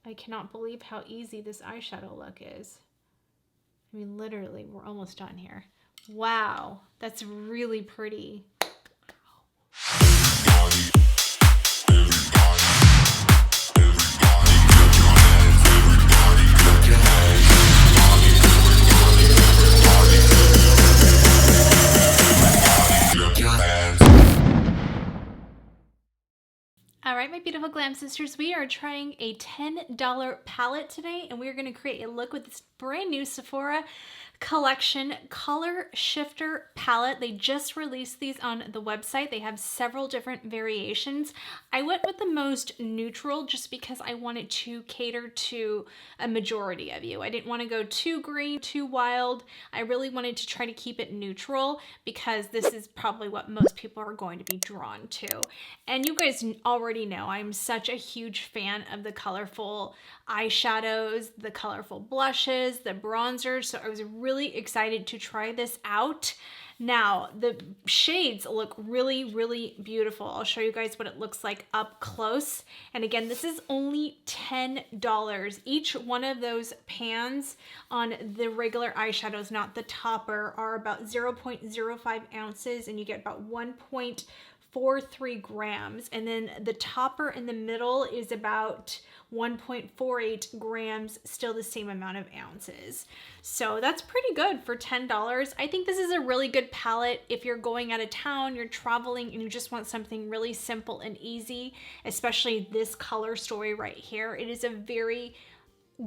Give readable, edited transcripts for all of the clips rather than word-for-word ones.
I cannot believe how easy this eyeshadow look is. I mean, literally, we're almost done here. Wow, that's really pretty. All right, my beautiful glam sisters, we are trying a $10 palette today, and we're going to create a look with this brand new Sephora collection color shifter palette. They just released these on the website. They have several different variations. I went with the most neutral just because I wanted to cater to a majority of you. I didn't want to go too green, too wild. I really wanted to try to keep it neutral because this is probably what most people are going to be drawn to. And you guys already know I'm such a huge fan of the colorful eyeshadows, the colorful blushes, the bronzers. So I was really excited to try this out. Now, the shades look really, really beautiful. I'll show you guys what it looks like up close. And again, this is only $10. Each one of those pans on the regular eyeshadows, not the topper, are about 0.05 ounces, and you get about 1.43 grams. And then the topper in the middle is about 1.48 grams, still the same amount of ounces. So that's pretty good for $10. I think this is a really good palette if you're going out of town, you're traveling, and you just want something really simple and easy, especially this color story right here. It is a very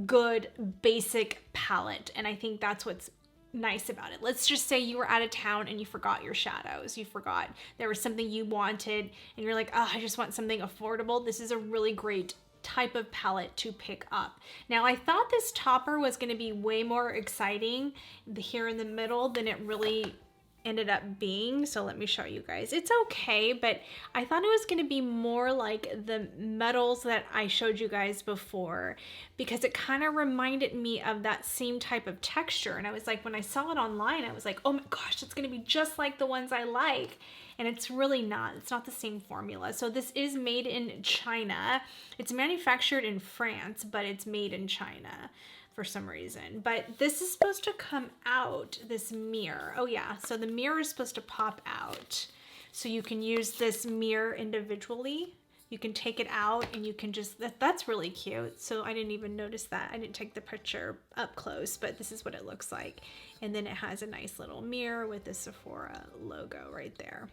good basic palette, and I think that's what's nice about it. Let's just say you were out of town and you forgot your shadows. You forgot there was something you wanted and you're like, oh, I just want something affordable. This is a really great type of palette to pick up. Now, I thought this topper was going to be way more exciting here in the middle than it really ended up being. So let me show you guys. It's okay, but I thought it was going to be more like the metals that I showed you guys before, because it kind of reminded me of that same type of texture. And I was like, when I saw it online, I was like, oh my gosh, it's going to be just like the ones I like. And it's really not. It's not the same formula. So this is made in China. It's manufactured in France, but it's made in China for some reason. But this is supposed to come out, this mirror. Oh yeah, so the mirror is supposed to pop out. So you can use this mirror individually. You can take it out and you can just, that's really cute. So I didn't even notice that. I didn't take the picture up close, but this is what it looks like. And then it has a nice little mirror with the Sephora logo right there.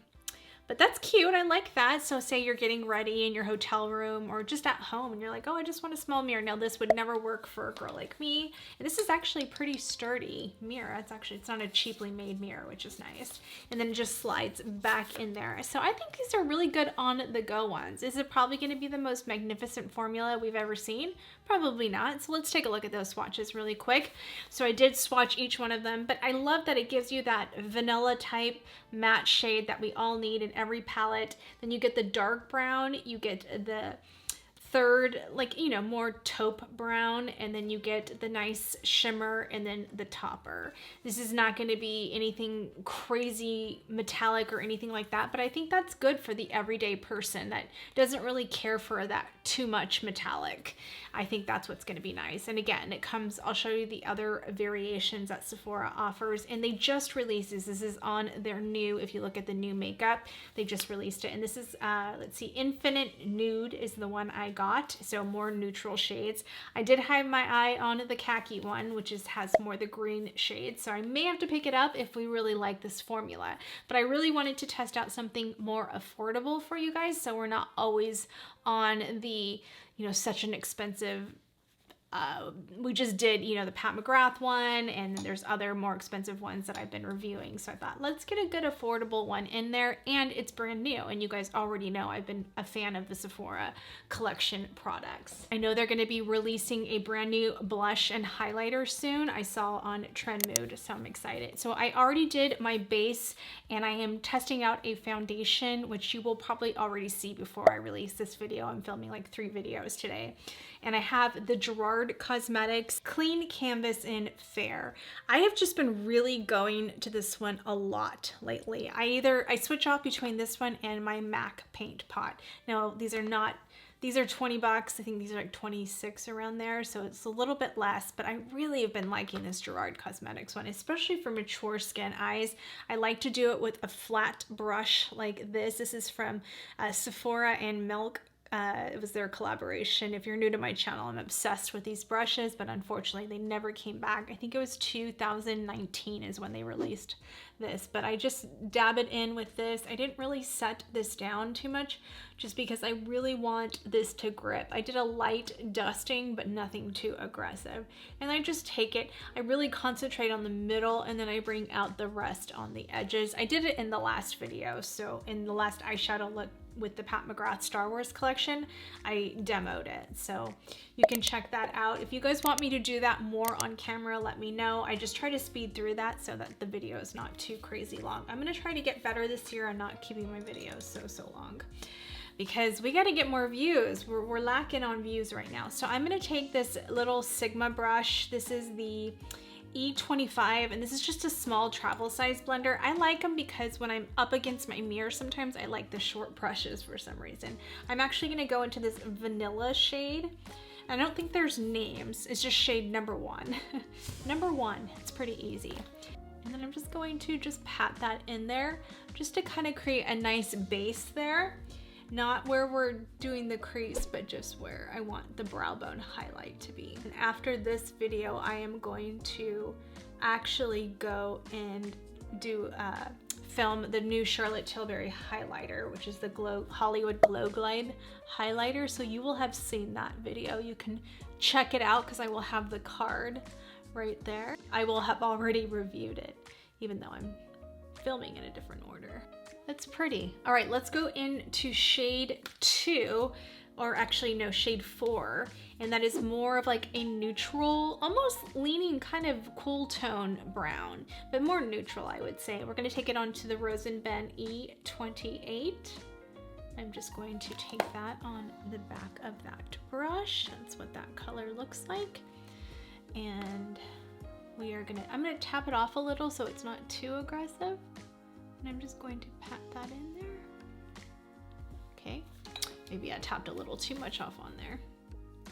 But that's cute. I like that. So say you're getting ready in your hotel room or just at home and you're like, oh, I just want a small mirror. Now this would never work for a girl like me. And this is actually a pretty sturdy mirror. It's not a cheaply made mirror, which is nice. And then it just slides back in there. So I think these are really good on the go ones. Is it probably going to be the most magnificent formula we've ever seen? Probably not. So let's take a look at those swatches really quick. So I did swatch each one of them, but I love that it gives you that vanilla type matte shade that we all need in every palette. Then you get the dark brown, you get the third, like, you know, more taupe brown, and then you get the nice shimmer and then the topper. This is not going to be anything crazy metallic or anything like that, but I think that's good for the everyday person that doesn't really care for that too much metallic. I think that's what's going to be nice. And again, it comes, I'll show you the other variations that Sephora offers, and they just released this. This is on their new, if you look at the new makeup, they just released it. And this is, let's see, Infinite Nude is the one I got. So more neutral shades. I did have my eye on the khaki one, which has more the green shades. So I may have to pick it up if we really like this formula. But I really wanted to test out something more affordable for you guys, so we're not always on the, you know, such an expensive, we just did, you know, the Pat McGrath one, and there's other more expensive ones that I've been reviewing. So I thought, let's get a good affordable one in there, and it's brand new. And you guys already know I've been a fan of the Sephora collection products. I know they're going to be releasing a brand new blush and highlighter soon. I saw on Trend Mood, so I'm excited. So I already did my base, and I am testing out a foundation, which you will probably already see before I release this video. I'm filming like 3 videos today. And I have the Gerard Cosmetics Clean Canvas in Fair. I have just been really going to this one a lot lately. I switch off between this one and my MAC paint pot. Now, these are not These are 20 bucks. I think these are like 26 around there. So it's a little bit less, but I really have been liking this Gerard Cosmetics one, especially for mature skin eyes. I like to do it with a flat brush like this. This is from Sephora and Milk. It was their collaboration. If you're new to my channel, I'm obsessed with these brushes, but unfortunately they never came back. I think it was 2019 is when they released this, but I just dab it in with this. I didn't really set this down too much just because I really want this to grip. I did a light dusting, but nothing too aggressive. And I just take it, I really concentrate on the middle, and then I bring out the rest on the edges. I did it in the last video. So in the last eyeshadow look with the Pat McGrath Star Wars collection, I demoed it. So you can check that out. If you guys want me to do that more on camera, let me know. I just try to speed through that so that the video is not too crazy long. I'm gonna try to get better this year on not keeping my videos so long, because we got to get more views. We're lacking on views right now. So I'm gonna take this little Sigma brush. This is the E25, and this is just a small travel size blender. I like them because when I'm up against my mirror, sometimes I like the short brushes for some reason. I'm actually gonna go into this vanilla shade. I don't think there's names, it's just shade number 1. Number 1, it's pretty easy. And then I'm just going to just pat that in there just to kind of create a nice base there. Not where we're doing the crease, but just where I want the brow bone highlight to be. And after this video, I am going to actually go and do film the new Charlotte Tilbury highlighter, which is the Hollywood Glow Glide highlighter. So you will have seen that video. You can check it out because I will have the card right there. I will have already reviewed it, even though I'm filming in a different order. That's pretty. All right, let's go into shade 2, or actually no, shade 4. And that is more of like a neutral, almost leaning kind of cool tone brown, but more neutral, I would say. We're gonna take it onto the Rose & Ben E28. I'm just going to take that on the back of that brush. That's what that color looks like. And I'm gonna tap it off a little so it's not too aggressive. And I'm just going to pat that in there. Okay, maybe I tapped a little too much off on there.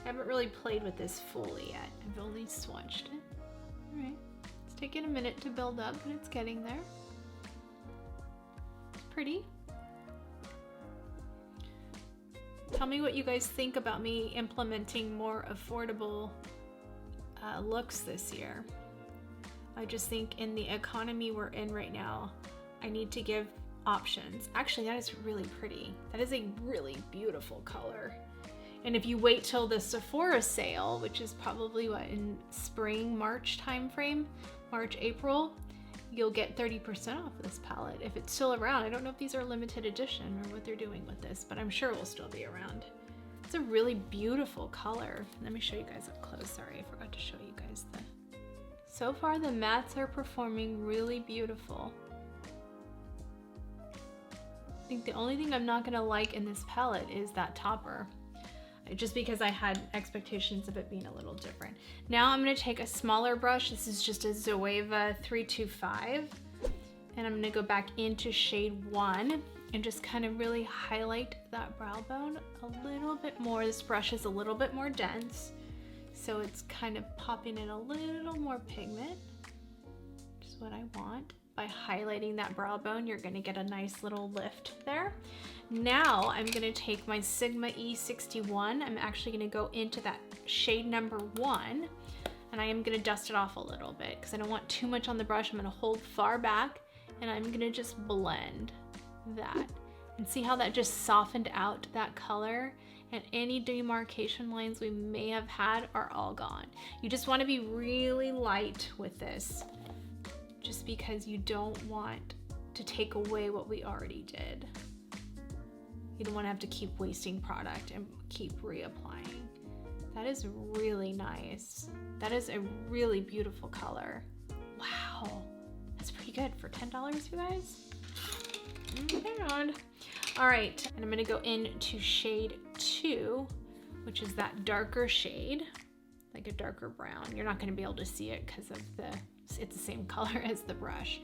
I haven't really played with this fully yet. I've only swatched it. All right, it's taking a minute to build up, but it's getting there. It's pretty. Tell me what you guys think about me implementing more affordable looks this year. I just think in the economy we're in right now, I need to give options. Actually, that is really pretty. That is a really beautiful color. And if you wait till the Sephora sale, which is probably what, in spring, March timeframe, March, April, you'll get 30% off this palette if it's still around. I don't know if these are limited edition or what they're doing with this, but I'm sure it will still be around. It's a really beautiful color. Let me show you guys up close. Sorry, I forgot to show you guys the... So far, the mattes are performing really beautiful. I think the only thing I'm not gonna like in this palette is that topper, just because I had expectations of it being a little different. Now I'm gonna take a smaller brush. This is just a Zoeva 325, and I'm gonna go back into shade 1 and just kind of really highlight that brow bone a little bit more. This brush is a little bit more dense, so it's kind of popping in a little more pigment, which is what I want. By highlighting that brow bone, you're gonna get a nice little lift there. Now I'm gonna take my Sigma E61. I'm actually gonna go into that shade number 1, and I am gonna dust it off a little bit because I don't want too much on the brush. I'm gonna hold far back, and I'm gonna just blend that. And see how that just softened out that color? And any demarcation lines we may have had are all gone. You just wanna be really light with this, just because you don't want to take away what we already did. You don't want to have to keep wasting product and keep reapplying. That is really nice. That is a really beautiful color. Wow, that's pretty good for $10, you guys. Oh my God. All right, and I'm gonna go into shade 2, which is that darker shade, like a darker brown. You're not gonna be able to see it because of it's the same color as the brush.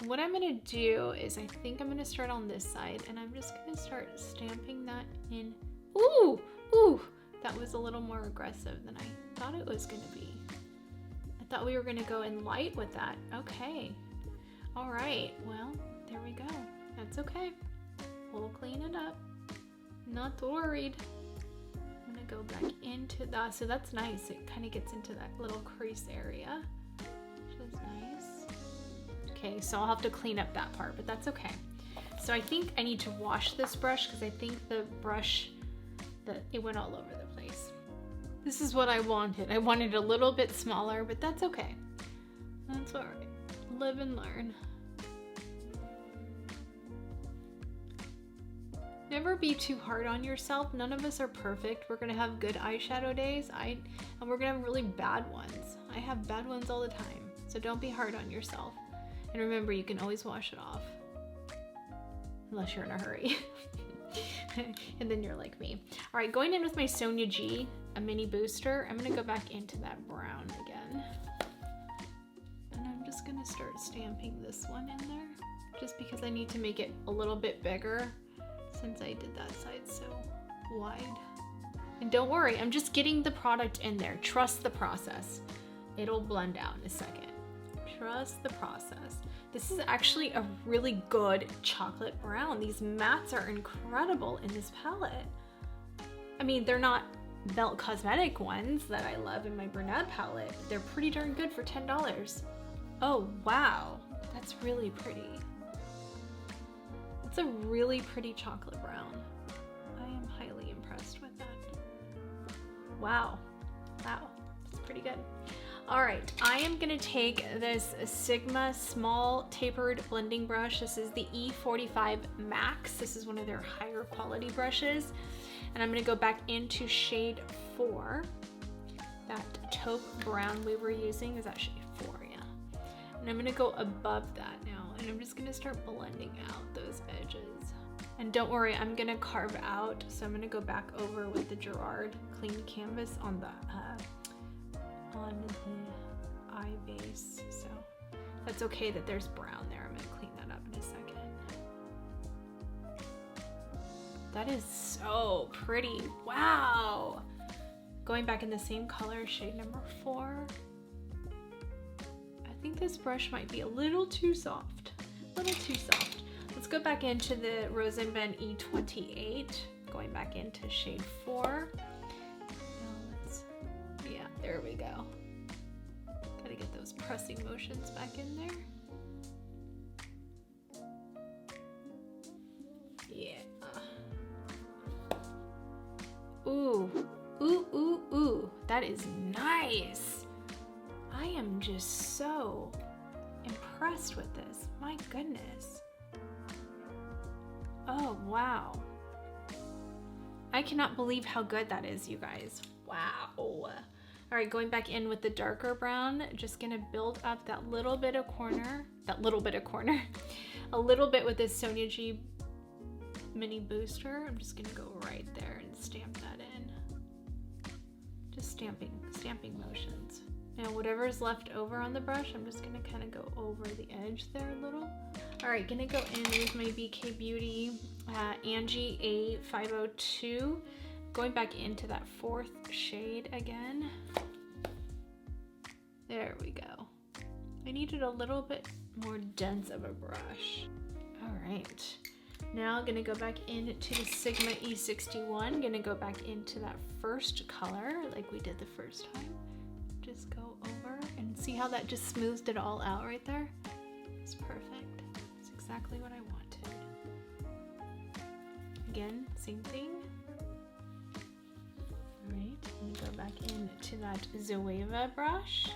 And what I'm gonna do is I think I'm gonna start on this side, and I'm just gonna start stamping that in. Ooh, ooh, that was a little more aggressive than I thought it was gonna be. I thought we were gonna go in light with that. Okay. All right, well, there we go. That's okay. We'll clean it up. Not worried. I'm gonna go back into that. So that's nice. It kind of gets into that little crease area, which is nice. Okay, so I'll have to clean up that part, but that's okay. So I think I need to wash this brush because I think the brush, it went all over the place. This is what I wanted. I wanted a little bit smaller, but that's okay. That's all right. Live and learn. Never be too hard on yourself. None of us are perfect. We're gonna have good eyeshadow days, and we're gonna have really bad ones. I have bad ones all the time, so don't be hard on yourself. And remember, you can always wash it off, unless you're in a hurry. And then you're like me. All right, going in with my Sonia G, a mini booster. I'm gonna go back into that brown again. And I'm just gonna start stamping this one in there, just because I need to make it a little bit bigger, since I did that side so wide. And don't worry, I'm just getting the product in there. Trust the process. It'll blend out in a second. Trust the process. This is actually a really good chocolate brown. These mattes are incredible in this palette. I mean, they're not Belt Cosmetic ones that I love in my brunette palette. They're pretty darn good for $10. Oh, wow. That's really pretty. It's a really pretty chocolate brown. I am highly impressed with that. Wow. Wow. It's pretty good. All right, I am gonna take this Sigma small tapered blending brush. This is the E45 Max. This is one of their higher quality brushes. And I'm gonna go back into shade 4. That taupe brown we were using is that shade 4, yeah. And I'm gonna go above that now, and I'm just gonna start blending out those edges. And don't worry, I'm gonna carve out, so I'm gonna go back over with the Gerard clean canvas on the eye base, so that's okay that there's brown there. I'm gonna clean that up in a second. That is so pretty. Wow. Going back in the same color, shade number 4. I think this brush might be a little too soft. A little too soft. Let's go back into the Rosenben E28. Going back into shade 4. Yeah, there we go. Gotta get those pressing motions back in there. Yeah. Ooh, ooh, ooh, ooh. That is nice. I am just so impressed with this. My goodness. Oh, wow. I cannot believe how good that is, you guys. Wow. All right, going back in with the darker brown, just gonna build up that little bit of corner, a little bit with this Sonia G mini booster. I'm just gonna go right there and stamp that in. Just stamping motions. Now whatever's left over on the brush, I'm just gonna kind of go over the edge there a little. All right, gonna go in with my BK Beauty Angie A502. Going back into that 4th shade again. There we go. I needed a little bit more dense of a brush. All right, now I'm gonna go back into the Sigma E61. Gonna go back into that first color like we did the first time. Just go over and see how that just smoothed it all out right there. It's perfect. It's exactly what I wanted. Again, same thing. Alright, I'm gonna go back into that Zoeva brush.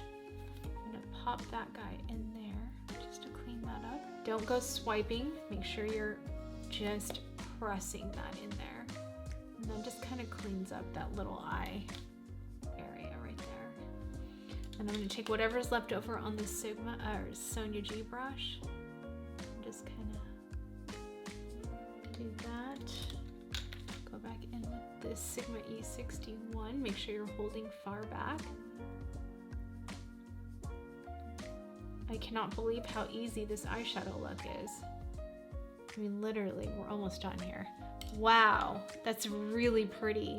I'm gonna pop that guy in there just to clean that up. Don't go swiping, make sure you're just pressing that in there. And then just kind of cleans up that little eye area right there. And I'm gonna take whatever's left over on the Sigma or Sonia G brush. And just kind of do that. Go back in with this Sigma E61. Make sure you're holding far back. I cannot believe how easy this eyeshadow look is. I mean, literally, we're almost done here. Wow, that's really pretty.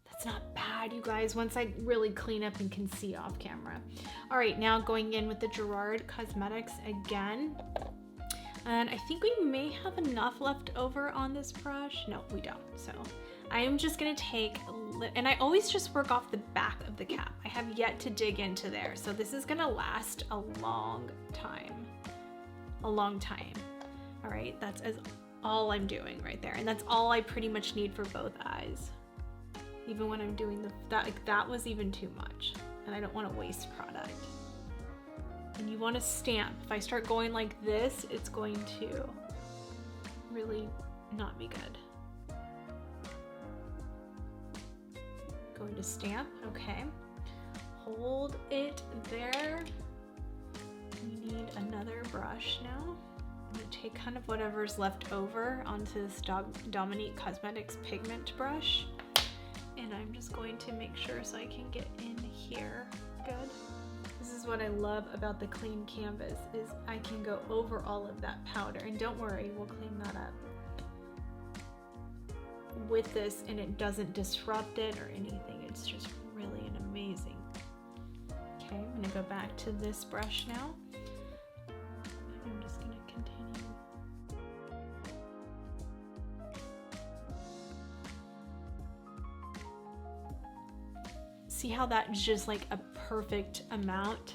That's not bad, you guys, once I really clean up and can see off camera. All right, now going in with the Gerard Cosmetics again. And I think we may have enough left over on this brush. No, we don't. So I am just gonna take, and I always just work off the back of the cap. I have yet to dig into there. So this is gonna last a long time. A long time. All right, that's all I'm doing right there. And that's all I pretty much need for both eyes. Even when I'm doing that was even too much. And I don't wanna waste product. And you want to stamp. If I start going like this, it's going to really not be good. Going to stamp, okay. Hold it there. We need another brush now. I'm going to take kind of whatever's left over onto this Dominique Cosmetics pigment brush. And I'm just going to make sure so I can get in here. Good. This is what I love about the clean canvas, is I can go over all of that powder. And don't worry, we'll clean that up with this, and it doesn't disrupt it or anything. It's just really an amazing. Okay, I'm gonna go back to this brush now. I'm just gonna continue. See how that's just like a perfect amount?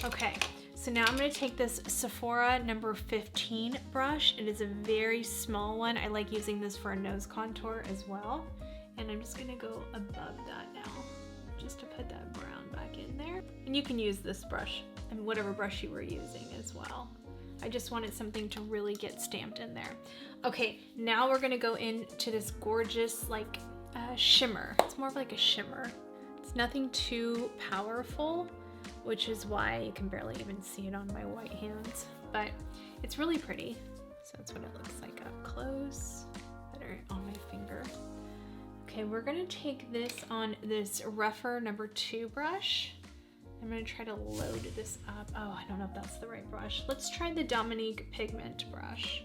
Okay, so now I'm gonna take this Sephora number 15 brush. It is a very small one. I like using this for a nose contour as well. And I'm just gonna go above that now, just to put that brown back in there. And you can use this brush, and whatever brush you were using as well. I just wanted something to really get stamped in there. Okay, now we're gonna go into this gorgeous like shimmer. It's more of like a shimmer. It's nothing too powerful, which is why you can barely even see it on my white hands, but it's really pretty. So that's what it looks like up close, better on my finger. Okay, we're gonna take this on this rougher number 2 brush. I'm gonna try to load this up. Oh, I don't know if that's the right brush. Let's try the Dominique pigment brush.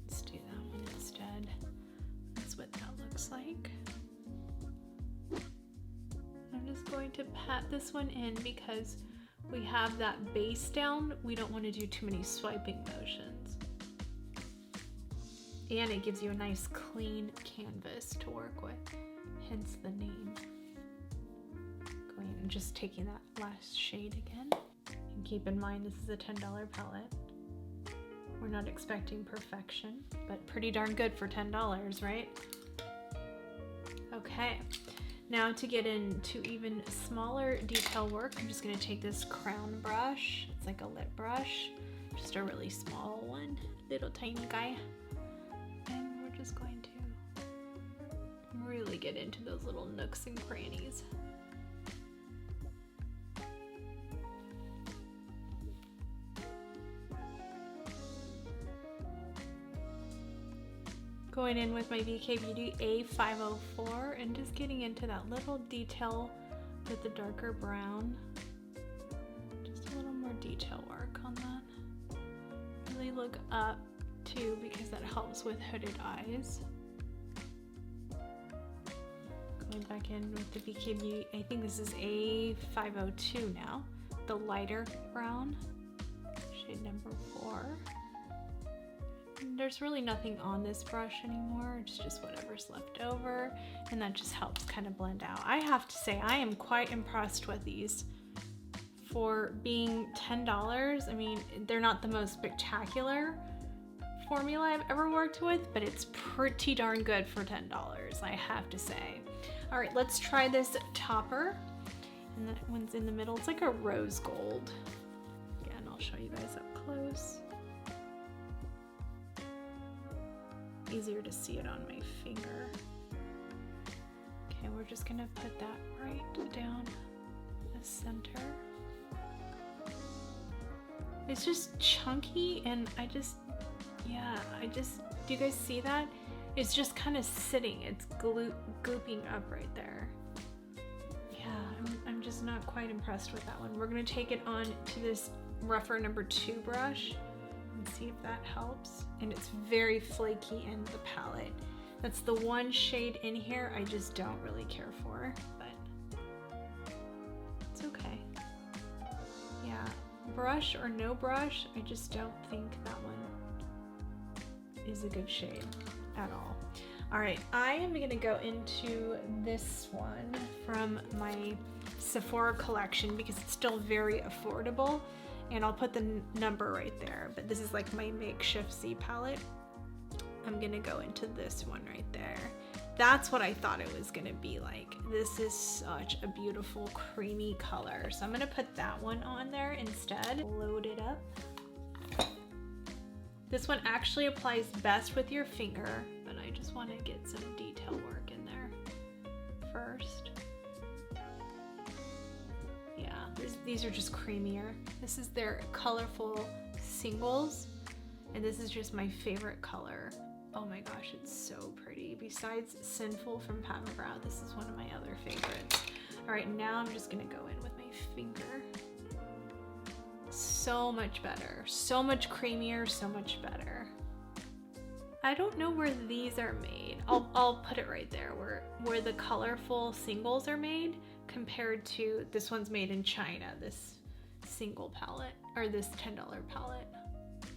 Let's do that one instead. That's what that looks like. I'm just going to pat this one in because we have that base down. We don't want to do too many swiping motions. And it gives you a nice clean canvas to work with, hence the name. Going and just taking that last shade again. And keep in mind this is a $10 palette. We're not expecting perfection, but pretty darn good for $10, right? Okay. Now to get into even smaller detail work, I'm just gonna take this crown brush. It's like a lip brush, just a really small one, little tiny guy. And we're just going to really get into those little nooks and crannies. Going in with my VK Beauty A504 and just getting into that little detail with the darker brown. Just a little more detail work on that. Really look up too because that helps with hooded eyes. Going back in with the VK Beauty, I think this is A502 now, the lighter brown, shade number 4. There's really nothing on this brush anymore, it's just whatever's left over, and that just helps kind of blend out. I have to say, I am quite impressed with these. For being $10, I mean, they're not the most spectacular formula I've ever worked with, but it's pretty darn good for $10, I have to say. All right, let's try this topper. And that one's in the middle, it's like a rose gold. Again, I'll show you guys up close. Easier to see it on my finger. Okay, we're just gonna put that right down the center. It's just chunky and do you guys see that? It's just kind of sitting, it's glooping up right there. Yeah, I'm just not quite impressed with that one. We're gonna take it on to this rougher number 2 brush. and see if that helps. And it's very flaky in the palette. That's the one shade in here I just don't really care for, but it's okay. Yeah, brush or no brush, I just don't think that one is a good shade at all. All right, I am gonna go into this one from my Sephora collection because it's still very affordable, and I'll put the number right there, but this is like my makeshift C palette. I'm gonna go into this one right there. That's what I thought it was gonna be like. This is such a beautiful creamy color. So I'm gonna put that one on there instead. Load it up. This one actually applies best with your finger, but I just wanna get some detail work in there first. Yeah, these are just creamier. This is their colorful singles, and this is just my favorite color. Oh my gosh, it's so pretty. Besides Sinful from Pat McGrath, this is one of my other favorites. All right, now I'm just gonna go in with my finger. So much better, so much creamier, so much better. I don't know where these are made. I'll put it right there, where the colorful singles are made compared to this one's made in China, this single palette, or this $10 palette.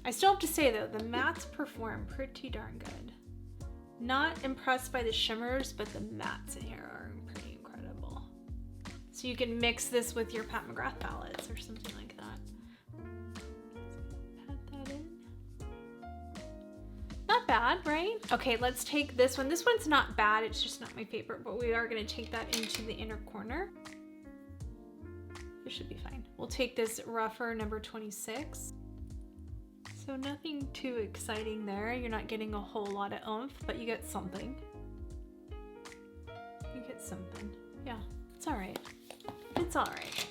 I still have to say though, the mattes perform pretty darn good. Not impressed by the shimmers, but the mattes in here are pretty incredible. So you can mix this with your Pat McGrath palettes or something like that. Pat that in. Not bad, right? Okay, let's take this one. This one's not bad, it's just not my favorite, but we are gonna take that into the inner corner. It should be fine. We'll take this rougher number 26. So nothing too exciting there. You're not getting a whole lot of oomph, but you get something. You get something. Yeah, it's all right. It's all right.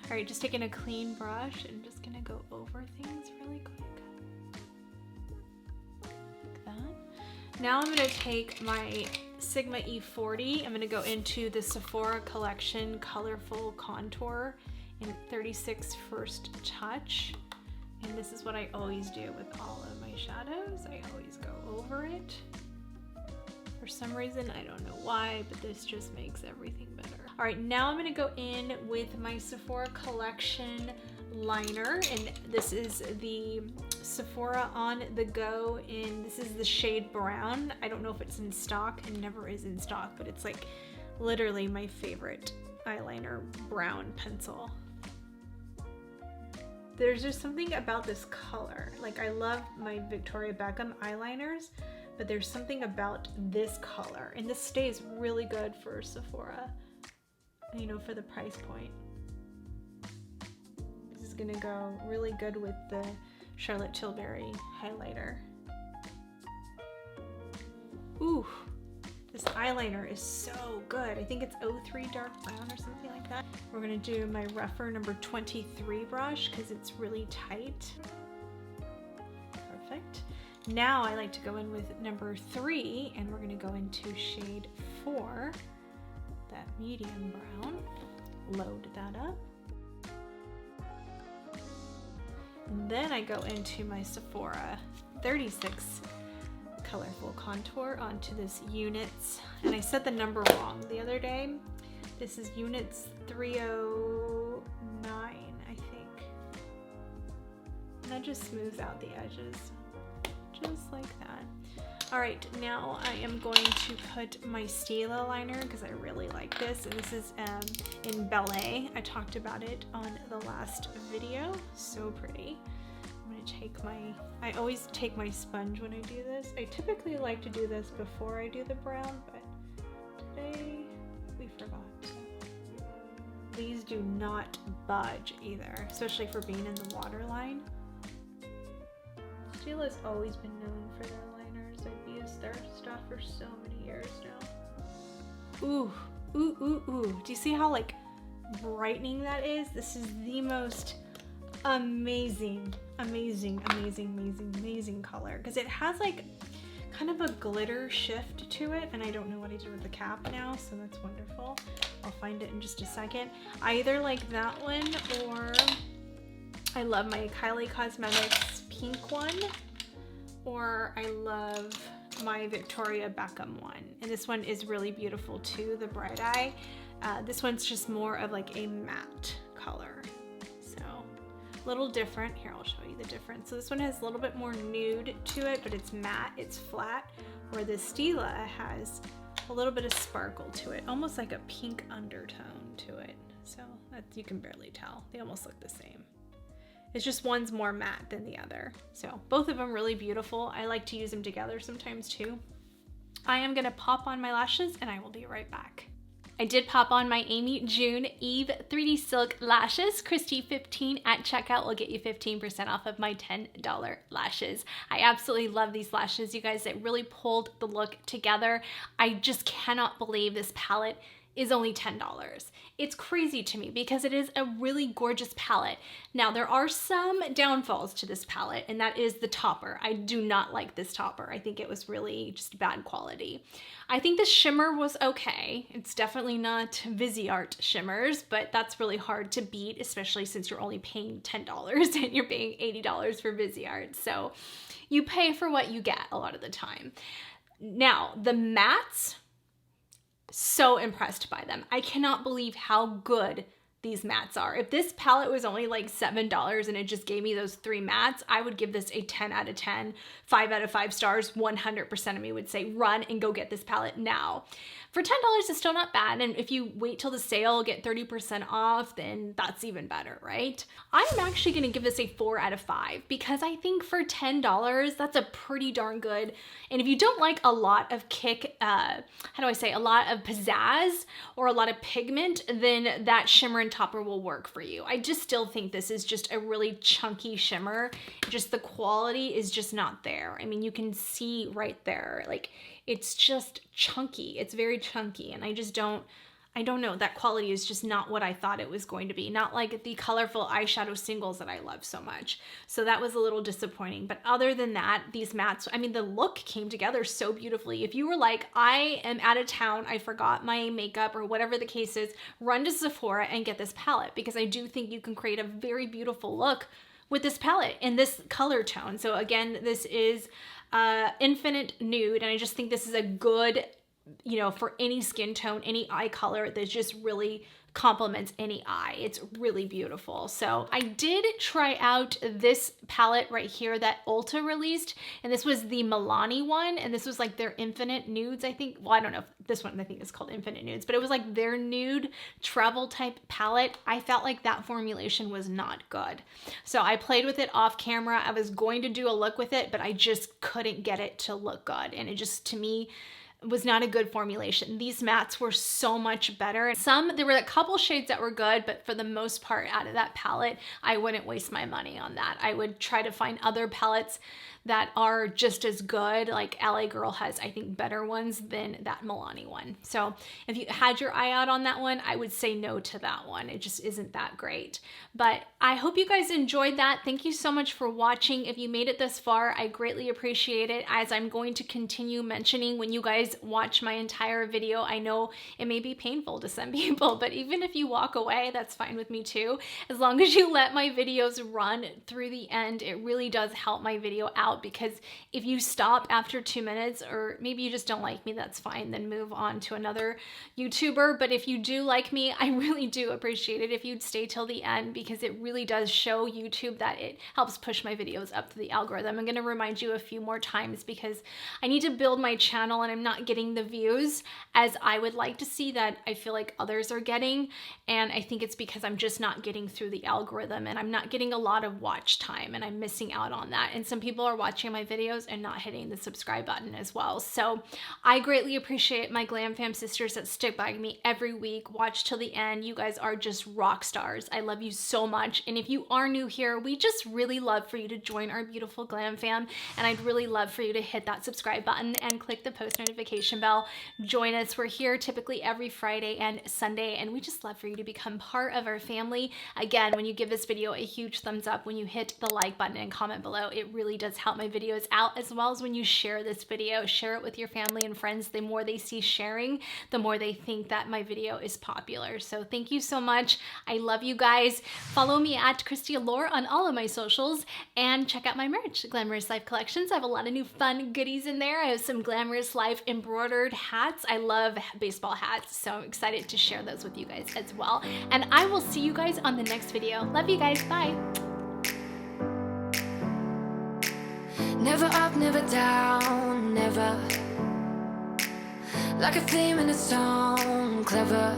All right, just taking a clean brush and just gonna go over things really quick. Like that. Now I'm gonna take my Sigma E40. I'm gonna go into the Sephora collection Colorful Contour in 36 First Touch. And this is what I always do with all of my shadows. I always go over it. For some reason, I don't know why, but this just makes everything better. All right, now I'm gonna go in with my Sephora collection liner, and this is the Sephora On The Go this is the shade Brown. I don't know if it's in stock, it never is in stock, but it's like literally my favorite eyeliner brown pencil. There's just something about this color. Like, I love my Victoria Beckham eyeliners, but there's something about this color, and this stays really good for Sephora, you know, for the price point. This is gonna go really good with the Charlotte Tilbury highlighter. Ooh, this eyeliner is so good. I think it's 03 Dark Brown or something like that. We're gonna do my rougher number 23 brush because it's really tight. Perfect. Now I like to go in with number 3, and we're gonna go into shade 4, that medium brown. Load that up. And then I go into my Sephora 36 Colorful Contour onto this Units, and I said the number wrong the other day. This is Units 309, I think. And that just smooths out the edges, just like that. All right, now I am going to put my Stila liner because I really like this, and this is in Ballet. I talked about it on the last video. So pretty. I'm gonna take I always take my sponge when I do this. I typically like to do this before I do the brown, but today we forgot. These do not budge either, especially for being in the waterline. Stila's always been known for their liners. I've used their stuff for so many years now. Ooh, ooh, ooh, ooh. Do you see how like brightening that is? This is the most amazing, amazing, amazing, amazing, amazing color, because it has like kind of a glitter shift to it, and I don't know what I did with the cap now, so that's wonderful. I'll find it in just a second. I either like that one or I love my Kylie Cosmetics pink one, or I love my Victoria Beckham one. And this one is really beautiful too, the Bright Eye. This one's just more of like a matte color. So a little different. Here, I'll show you the difference. So this one has a little bit more nude to it, but it's matte, it's flat, where the Stila has a little bit of sparkle to it, almost like a pink undertone to it. So that you can barely tell. They almost look the same. It's just one's more matte than the other. So both of them really beautiful. I like to use them together sometimes too. I am gonna pop on my lashes and I will be right back. I did pop on my Amy June Eve 3D Silk lashes. Kristi 15 at checkout will get you 15% off of my $10 lashes. I absolutely love these lashes, you guys. It really pulled the look together. I just cannot believe this palette is only $10. It's crazy to me because it is a really gorgeous palette. Now, there are some downfalls to this palette, and that is the topper. I do not like this topper. I think it was really just bad quality. I think the shimmer was okay. It's definitely not Viseart shimmers, but that's really hard to beat, especially since you're only paying $10 and you're paying $80 for Viseart. So you pay for what you get a lot of the time. Now, the mattes, so impressed by them. I cannot believe how good these mattes are. If this palette was only like $7 and it just gave me those 3 mattes, I would give this a 10 out of 10, 5 out of 5 stars. 100% of me would say run and go get this palette now. For $10, it's still not bad. And if you wait till the sale, get 30% off, then that's even better, right? I'm actually gonna give this a 4 out of 5 because I think for $10, that's a pretty darn good. And if you don't like a lot of a lot of pizzazz or a lot of pigment, then that shimmer and topper will work for you. I just still think this is just a really chunky shimmer. Just the quality is just not there. I mean, you can see right there, like it's just chunky. It's very chunky, and I don't know, that quality is just not what I thought it was going to be. Not like the colorful eyeshadow singles that I love so much. So that was a little disappointing. But other than that, these mattes, I mean, the look came together so beautifully. If you were like, I am out of town, I forgot my makeup or whatever the case is, run to Sephora and get this palette, because I do think you can create a very beautiful look with this palette in this color tone. So again, this is Infinite Nude, and I just think this is a good, you know, for any skin tone, any eye color that just really complements any eye. It's really beautiful. So I did try out this palette right here that Ulta released, and this was the Milani one, and this was like their Infinite Nudes, I think. Well, I don't know if this one, I think is called Infinite Nudes, but it was like their nude travel type palette. I felt like that formulation was not good. So I played with it off camera. I was going to do a look with it, but I just couldn't get it to look good. And it just, to me, was not a good formulation. These mattes were so much better. There were a couple shades that were good, but for the most part out of that palette, I wouldn't waste my money on that. I would try to find other palettes that are just as good. Like LA Girl has, I think, better ones than that Milani one. So if you had your eye out on that one, I would say no to that one. It just isn't that great. But I hope you guys enjoyed that. Thank you so much for watching. If you made it this far, I greatly appreciate it, as I'm going to continue mentioning when you guys watch my entire video. I know it may be painful to some people, but even if you walk away, that's fine with me too. As long as you let my videos run through the end, it really does help my video out, because if you stop after 2 minutes, or maybe you just don't like me, that's fine, then move on to another YouTuber. But if you do like me, I really do appreciate it if you'd stay till the end, because it really does show YouTube that it helps push my videos up to the algorithm. I'm going to remind you a few more times, because I need to build my channel and I'm not getting the views as I would like to see that I feel like others are getting. And I think it's because I'm just not getting through the algorithm, and I'm not getting a lot of watch time, and I'm missing out on that. And some people are watching my videos and not hitting the subscribe button as well. So I greatly appreciate my Glam Fam sisters that stick by me every week, watch till the end. You guys are just rock stars. I love you so much. And if you are new here, we just really love for you to join our beautiful Glam Fam. And I'd really love for you to hit that subscribe button and click the post notification notification bell. Join us. We're here typically every Friday and Sunday, and we just love for you to become part of our family. Again, when you give this video a huge thumbs up, when you hit the like button and comment below, it really does help my videos out, as well as when you share this video. Share it with your family and friends. The more they see sharing, the more they think that my video is popular. So thank you so much. I love you guys. Follow me at Kristi Allure on all of my socials, and check out my merch, Glamorous Life Collections. I have a lot of new fun goodies in there. I have some Glamorous Life embroidered hats. I love baseball hats, so I'm excited to share those with you guys as well. And I will see you guys on the next video. Love you guys. Bye. Never up, never down, never. Like a theme in a song, clever.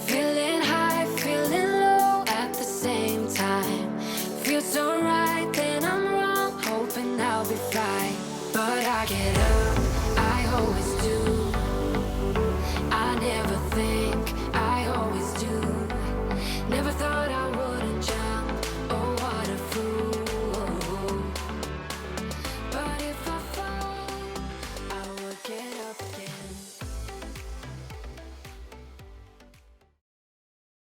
Feeling high, feeling low at the same time. Feels so right, then I'm wrong, hoping I'll be fine. But I get up, I always do.